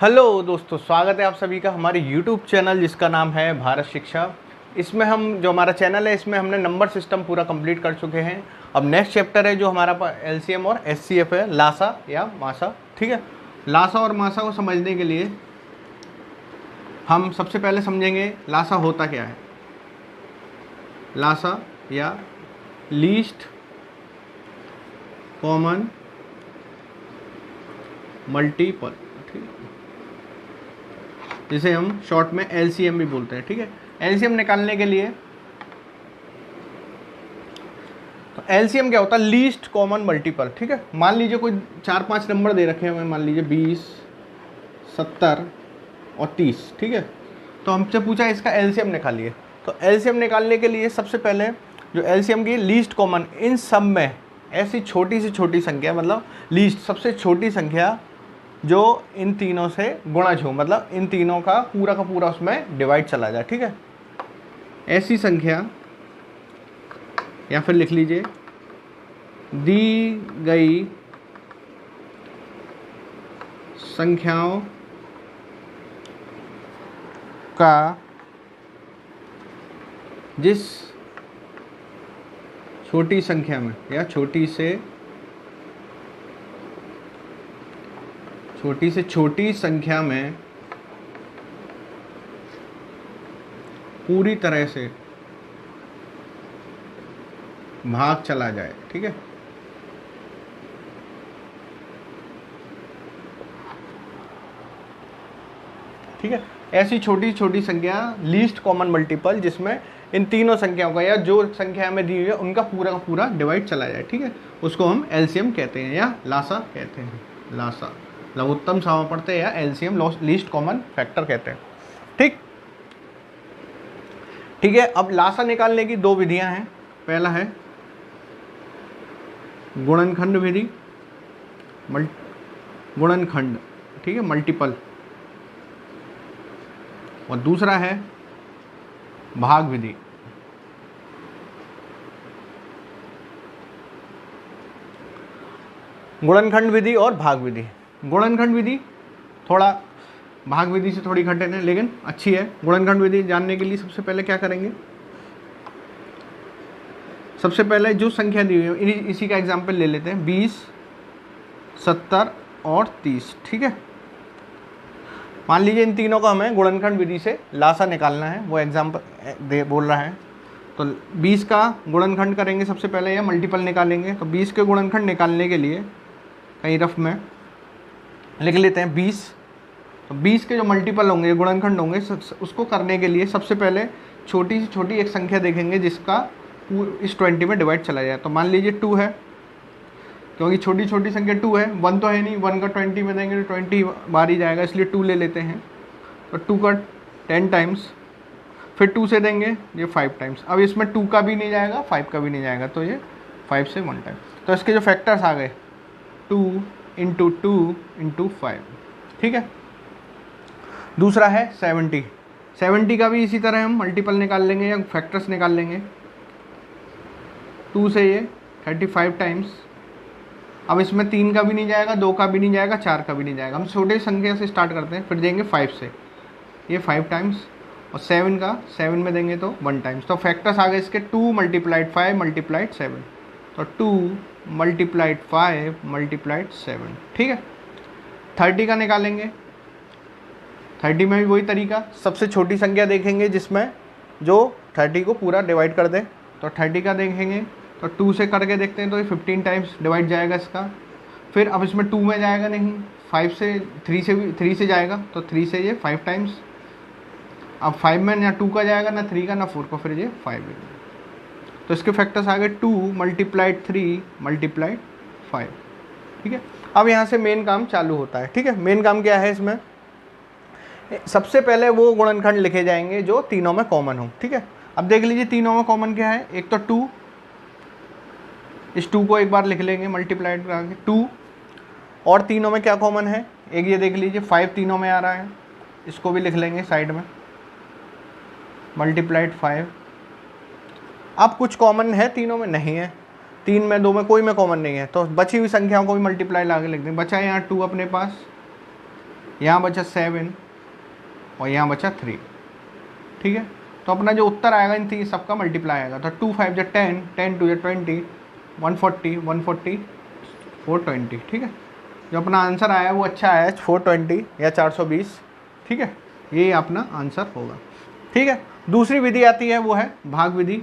Hello दोस्तों, स्वागत है आप सभी का हमारे YouTube चैनल जिसका नाम है भारत शिक्षा। इसमें हम जो हमारा चैनल है इसमें हमने नंबर सिस्टम पूरा कंप्लीट कर चुके हैं। अब नेक्स्ट चैप्टर है जो हमारा LCM और SCF है, लासा या मासा। ठीक है, लासा और मासा को समझने के लिए हम सबसे पहले समझेंगे लासा होता क्या है। लासा या लीस्ट कॉमन मल्टीपल, ठीक है, जिसे हम शॉर्ट में LCM भी बोलते हैं। ठीक है, LCM निकालने के लिए तो LCM क्या होता है? Least common multiple. ठीक है, मान लीजिए कोई 4-5 नंबर दे रखे हैं हमें, मान लीजिए 20, 70 और 30। ठीक है, तो हमसे पूछा इसका LCM निकालिए। तो LCM निकालने के लिए सबसे पहले जो LCM की लीस्ट कॉमन, इन सब में ऐसी छोटी से छोटी संख्या, मतलब लीस्ट सबसे छोटी संख्या जो इन तीनों से गुणज हो, मतलब इन तीनों का पूरा उसमें डिवाइड चला जाए। ठीक है, ऐसी संख्या, या फिर लिख लीजिए दी गई संख्याओं का जिस छोटी संख्या में या छोटी से छोटी संख्या में पूरी तरह से भाग चला जाए। ठीक है, ठीक है, ऐसी छोटी छोटी संख्या लीस्ट कॉमन मल्टीपल जिसमें इन तीनों संख्याओं का या जो संख्या में दी हुई है उनका का पूरा डिवाइड चला जाए। ठीक है, उसको हम LCM कहते हैं या लासा कहते हैं। लासा लघुत्तम समापवर्ती या LCM लीस्ट कॉमन फैक्टर कहते हैं। ठीक ठीक है, अब लासा निकालने की दो विधियां हैं। पहला है गुणनखंड विधि, गुणनखंड, ठीक है, मल्टीपल, और दूसरा है भाग विधि। गुणनखंड विधि और भाग विधि। गुणनखंड विधि थोड़ा भाग विधि से थोड़ी कठिन है लेकिन अच्छी है। गुणनखंड विधि जानने के लिए सबसे पहले क्या करेंगे, सबसे पहले जो संख्या दी हुई है इसी का एग्जाम्पल ले लेते हैं, 20, 70 और 30। ठीक है, मान लीजिए इन तीनों का हमें गुणनखंड विधि से लासा निकालना है, वो एग्जाम्पल बोल रहा है। तो 20 का गुणनखंड करेंगे सबसे पहले या मल्टीपल निकालेंगे। तो 20 के गुणनखंड निकालने के लिए कहीं रफ में लिख लेते हैं 20। तो 20 के जो मल्टीपल होंगे, गुणनखंड होंगे, उसको करने के लिए सबसे पहले छोटी से छोटी एक संख्या देखेंगे जिसका इस 20 में डिवाइड चला जाए। तो मान लीजिए 2 है, क्योंकि छोटी छोटी संख्या 2 है, 1 तो है नहीं, 1 का 20 में देंगे तो 20 बार ही जाएगा, इसलिए 2 ले लेते हैं। तो 2 का 10 टाइम्स, फिर 2 से देंगे ये 5 टाइम्स। अब इसमें 2 का भी नहीं जाएगा, 5 का भी नहीं जाएगा, तो ये 5 से 1 टाइम। तो इसके जो फैक्टर्स आ गए 2 इंटू 2 इंटू 5। ठीक है, दूसरा है 70। 70 का भी इसी तरह हम मल्टीपल निकाल लेंगे या फैक्टर्स निकाल लेंगे। 2 से ये 35 टाइम्स। अब इसमें 3 का भी नहीं जाएगा, 2 का भी नहीं जाएगा, 4 का भी नहीं जाएगा। हम छोटे संख्या से स्टार्ट करते हैं, फिर देंगे 5 से, ये 5 टाइम्स, और 7 का 7 में देंगे तो 1 टाइम्स। तो फैक्टर्स आ गए इसके 2 × 5 × 7। तो 2 × 5 × 7। ठीक है, 30 का निकालेंगे। 30 में भी वही तरीका, सबसे छोटी संख्या देखेंगे जिसमें जो 30 को पूरा डिवाइड कर दे। तो 30 का देखेंगे तो 2 से करके देखते हैं तो ये 15 टाइम्स डिवाइड जाएगा इसका। फिर अब इसमें 2 में जाएगा नहीं, 5 से 3 से जाएगा, तो 3 से ये 5 टाइम्स। अब 5 में ना 2 का जाएगा, ना 3 का, ना 4 का, फिर ये 5 है। तो इसके फैक्टर्स आ गए 2 × 3 × 5। ठीक है, अब यहाँ से मेन काम चालू होता है। ठीक है, मेन काम क्या है इसमें, सबसे पहले वो गुणनखंड लिखे जाएंगे जो तीनों में कॉमन हो। ठीक है, अब देख लीजिए तीनों में कॉमन क्या है। एक तो 2, इस 2 को एक बार लिख लेंगे मल्टीप्लाइड करके 2। और तीनों में क्या कॉमन है, एक ये देख लीजिए 5 तीनों में आ रहा है, इसको भी लिख लेंगे साइड में, मल्टीप्लाइड 5। अब कुछ कॉमन है तीनों में, नहीं है, 3 में 2 में कोई में कॉमन नहीं है, तो बची हुई संख्याओं को भी मल्टीप्लाई आगे लिख दें। बचा है यहाँ 2 अपने पास, यहाँ बचा 7 और यहाँ बचा 3, ठीक है। तो अपना जो उत्तर आएगा इन तीन सबका मल्टीप्लाई आएगा, तो 2 5 10, 10 2 20, 140 140 420, ठीक है। जो अपना आंसर आया वो अच्छा आया 420 या 420, ठीक है। ये अपना आंसर होगा, ठीक है। दूसरी विधि आती है वो है भाग विधि।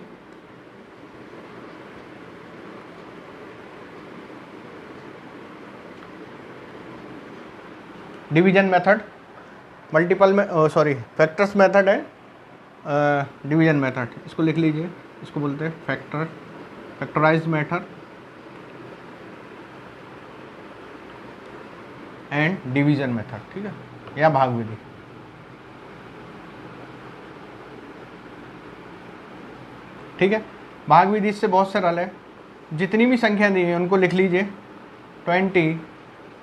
डिवीजन मेथड, मल्टीपल में फैक्टर्स मेथड है, डिवीजन मेथड, इसको लिख लीजिए, इसको बोलते हैं factorised method and division method, ठीक है, या भाग विधि। ठीक है, भाग विधि इससे बहुत सरल है। जितनी भी संख्या दी है उनको लिख लीजिए 20,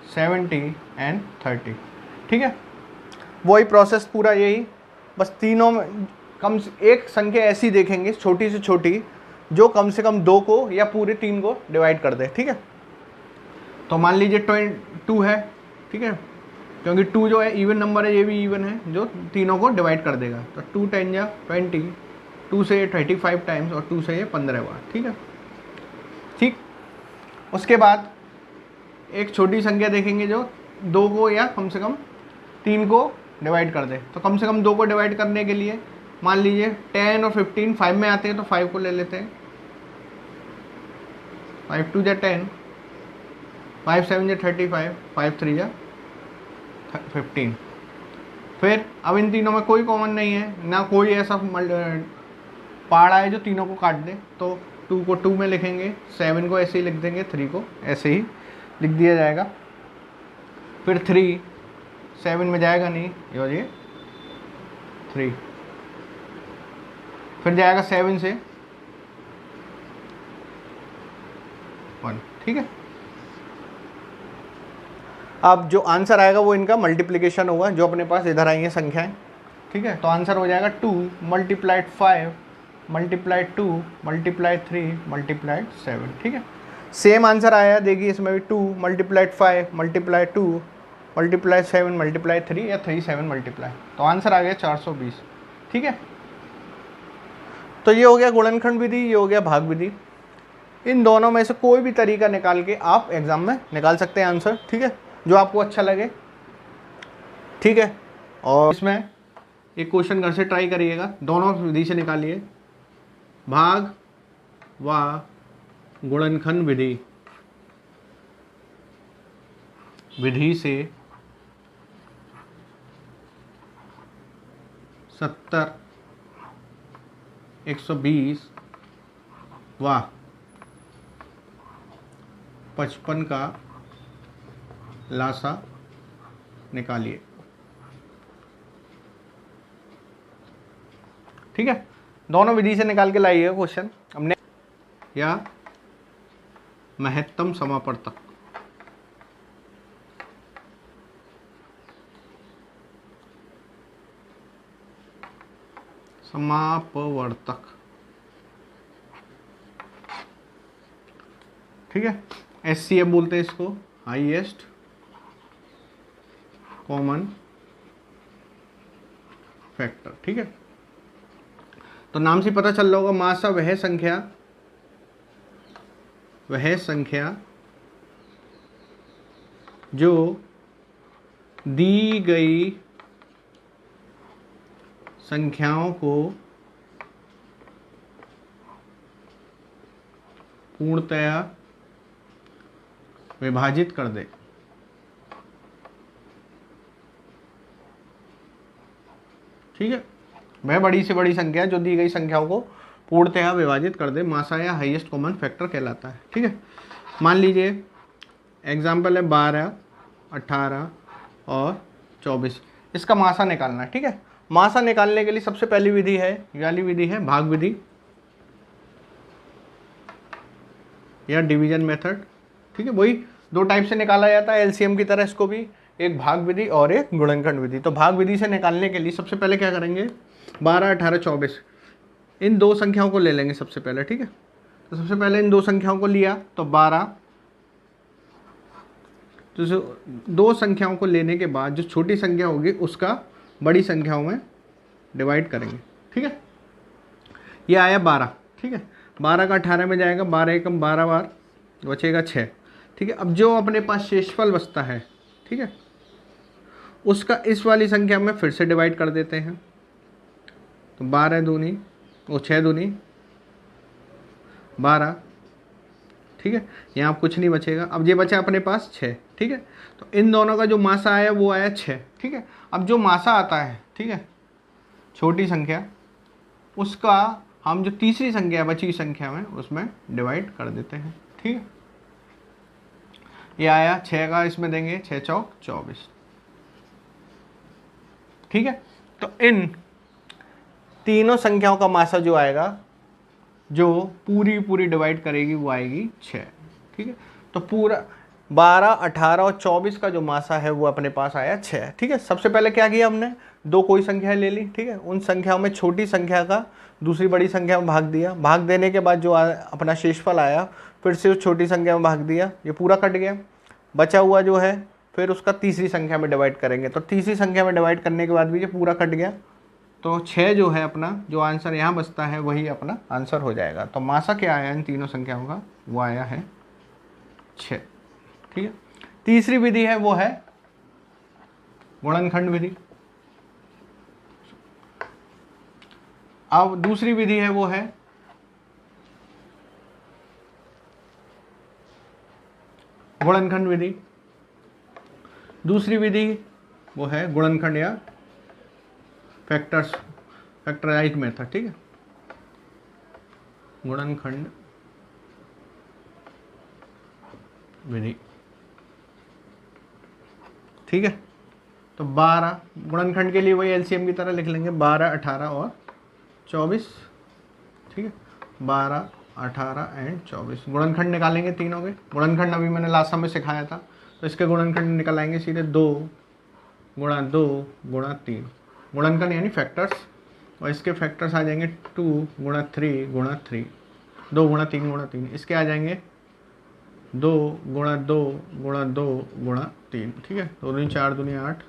70 एंड 30, ठीक है। वही प्रोसेस पूरा यही, बस तीनों में कम से एक संख्या ऐसी देखेंगे छोटी से छोटी जो कम से कम 2 को या पूरे 3 को डिवाइड कर दे, ठीक है। तो मान लीजिए 2 है, ठीक है, क्योंकि 2 जो है इवन नंबर है, ये भी इवन है जो तीनों को डिवाइड कर देगा। तो 2 10 या 20, 2 से 35 टाइम्स और 2 से ये 15 बार, ठीक है। ठीक, उसके बाद एक छोटी संख्या देखेंगे जो 2 को या कम से कम 3 को डिवाइड कर दे। तो कम से कम 2 को डिवाइड करने के लिए मान लीजिए 10 और 15 5 में आते हैं, तो 5 को ले लेते हैं। 5 2 जा 10, 5 7 जा 35, 5 3 जा 15। फिर अब इन तीनों में कोई कॉमन नहीं है, ना कोई ऐसा पहाड़ा है जो तीनों को काट दे। तो 2 को 2 में लिखेंगे, 7 को ऐसे ही लिख देंगे, 3 को ऐसे ही लिख दिया जाएगा। फिर 3 7 में जाएगा नहीं, ये हो जाए 3, फिर जाएगा 7 से 1, ठीक है। अब जो आंसर आएगा वो इनका मल्टीप्लिकेशन होगा, जो अपने पास इधर आई है संख्याएं, ठीक है। तो आंसर हो जाएगा 2 मल्टीप्लाइड 5 मल्टीप्लाइड 2 मल्टीप्लाइड 3 मल्टीप्लाइड 7, ठीक है। सेम आंसर आया, देखिए इसमें भी 2 मल्टीप्लाइड 5 मल्टीप्लाइड 2 मल्टीप्लाइड 7 मल्टीप्लाइड 3 या 3 7 मल्टीप्लाई। तो आंसर आ गया 420, ठीक है। तो ये हो गया गुणनखंड विधि, ये हो गया भाग विधि। इन दोनों में से कोई भी तरीका निकाल के आप एग्जाम में निकाल सकते हैं आंसर, ठीक है, जो आपको अच्छा लगे, ठीक है। और इसमें एक क्वेश्चन घर से ट्राई करिएगा, दोनों विधि से निकालिए। भाग व गुणनखंड विधि से 70 120 व 55 का लासा निकालिए, ठीक है। दोनों विधि से निकाल के लाइए क्वेश्चन हमने, या महत्तम समापवर्तक, ठीक है। SCF बोलते हैं इसको, हाईएस्ट कॉमन फैक्टर, ठीक है। तो नाम से पता चल रहा होगा, मासा वह संख्या जो दी गई संख्याओं को पूर्णतया विभाजित कर दे, ठीक है। वह बड़ी से बड़ी संख्या जो दी गई संख्याओं को पूर्णतया विभाजित कर दे, मासा या हाईएस्ट कॉमन फैक्टर कहलाता है, ठीक है। मान लीजिए एग्जाम्पल है 12, 18 और 24, इसका मासा निकालना है, ठीक है। मासा निकालने के लिए सबसे पहली विधि है, ये वाली विधि है भाग विधि या डिवीजन मेथड, ठीक है। वही 2 टाइप से निकाला जाता है एलसीएम की तरह, इसको भी, एक भाग विधि और एक गुणनखंड विधि। तो भाग विधि से निकालने के लिए सबसे पहले क्या करेंगे, 12, 18, 24 इन 2 संख्याओं को ले लेंगे सबसे पहले, ठीक है। तो सबसे पहले इन 2 संख्याओं को लिया, तो 12, तो जो दो संख्याओं को लेने के बाद जो छोटी संख्या होगी उसका बड़ी संख्याओं में डिवाइड करेंगे। ठीक है, ये आया 12। ठीक है, 12 का 18 में जाएगा, 12 एकम 12 बार, बचेगा 6। ठीक है, अब जो अपने पास शेषफल बचता है, ठीक है, उसका इस वाली संख्या में फिर से डिवाइड कर देते हैं। तो 12 दूनी वो 6 दूनी 12। ठीक है, यहाँ कुछ नहीं बचेगा। अब ये बचा अपने पास 6। ठीक है, तो इन दोनों का जो मासा आया वो आया 6। ठीक है, अब जो मासा आता है, ठीक है, छोटी संख्या, उसका हम जो तीसरी संख्या बची हुई संख्या में उसमें डिवाइड कर देते हैं। ठीक है, ये आया 6 का, इसमें देंगे 6 चौक 24। ठीक है, तो इन तीनों संख्याओं का मासा जो आएगा, जो पूरी डिवाइड करेगी, वो आएगी 6। ठीक है, तो पूरा 12, 18 और 24 का जो मासा है वो अपने पास आया 6। ठीक है, सबसे पहले क्या किया हमने, दो कोई संख्या ले ली। ठीक है, उन संख्याओं में छोटी संख्या का दूसरी बड़ी संख्या में भाग दिया। भाग देने के बाद जो अपना शेषफल आया, फिर से उस छोटी संख्या में भाग दिया, ये पूरा कट गया। बचा हुआ जो है फिर उसका तीसरी संख्या में डिवाइड करेंगे, तो तीसरी संख्या में डिवाइड करने के बाद भी ये पूरा कट गया। तो 6 जो है अपना जो आंसर यहाँ बचता है वही अपना आंसर हो जाएगा। तो मासा क्या आया इन तीनों संख्याओं का, वो आया है 6। ठीक है, तीसरी विधि है वो है गुणनखंड विधि। अब दूसरी विधि है वो है गुणनखंड विधि। दूसरी विधि वो है गुणनखंड या फैक्टराइज मेथड। ठीक है, गुणनखंड विधि। ठीक है, तो 12 गुणनखंड के लिए वही एलसीएम की तरह लिख लेंगे, 12, 18 और 24। ठीक है, 12, 18 एंड 24 गुणनखंड निकालेंगे तीनों के। गुणनखंड अभी मैंने लास्ट में सिखाया था, तो इसके गुणनखंड निकल आएंगे सीधे 2 गुणा 2 गुणा 3, गुणनखंड यानी फैक्टर्स, और इसके फैक्टर्स आ जाएंगे 2 गुणा 3 गुणा 3, 2 गुणा 3 गुणा 3, इसके आ जाएंगे 2 गुणा 2 गुणा 2 गुणा 3। ठीक है, 2 दूनी 4 दूनी 8।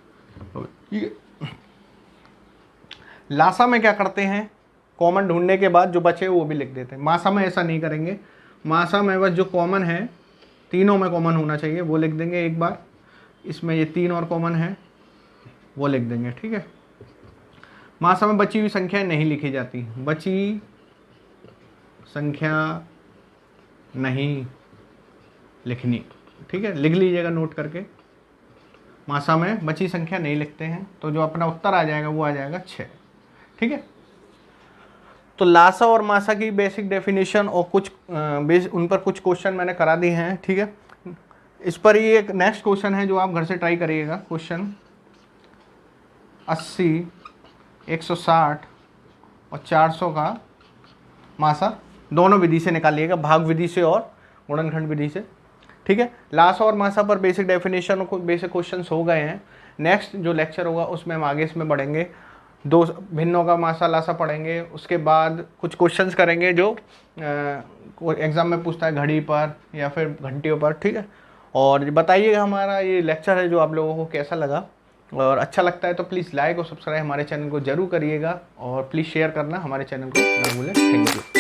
ये लासा में क्या करते हैं, कॉमन ढूंढने के बाद जो बचे वो भी लिख देते हैं। मासा में ऐसा नहीं करेंगे, मासा में बस जो कॉमन है, तीनों में कॉमन होना चाहिए, वो लिख देंगे एक बार। इसमें ये 3 और कॉमन है, वो लिख देंगे। ठीक है, मासा में बची हुई संख्या नहीं लिखी जाती, बची संख्या नहीं लिखनी। ठीक है, लिख लीजिएगा नोट करके, मासा में बची संख्या नहीं लिखते हैं। तो जो अपना उत्तर आ जाएगा वो आ जाएगा 6। ठीक है, तो लासा और मासा की बेसिक डेफिनेशन और कुछ उन पर कुछ क्वेश्चन मैंने करा दिए हैं। ठीक है, इस पर ही एक नेक्स्ट क्वेश्चन है जो आप घर से ट्राई करिएगा। क्वेश्चन 80, 160 और 400 का मासा दोनों विधि से निकालिएगा, भाग विधि से और गुणनखंड विधि से। ठीक है, लासा और मासा पर बेसिक डेफिनेशन और बेसिक क्वेश्चंस हो गए हैं। नेक्स्ट जो लेक्चर होगा उसमें हम आगे इसमें बढ़ेंगे, दो भिन्नों का मासा लासा पढ़ेंगे, उसके बाद कुछ क्वेश्चंस करेंगे जो एग्ज़ाम में पूछता है घड़ी पर या फिर घंटियों पर। ठीक है, और बताइएगा हमारा ये लेक्चर है जो आप लोगों को कैसा लगा, और अच्छा लगता है तो प्लीज़ लाइक और सब्सक्राइब हमारे चैनल को जरूर करिएगा, और प्लीज़ शेयर करना हमारे चैनल को ना भूलें। Thank you.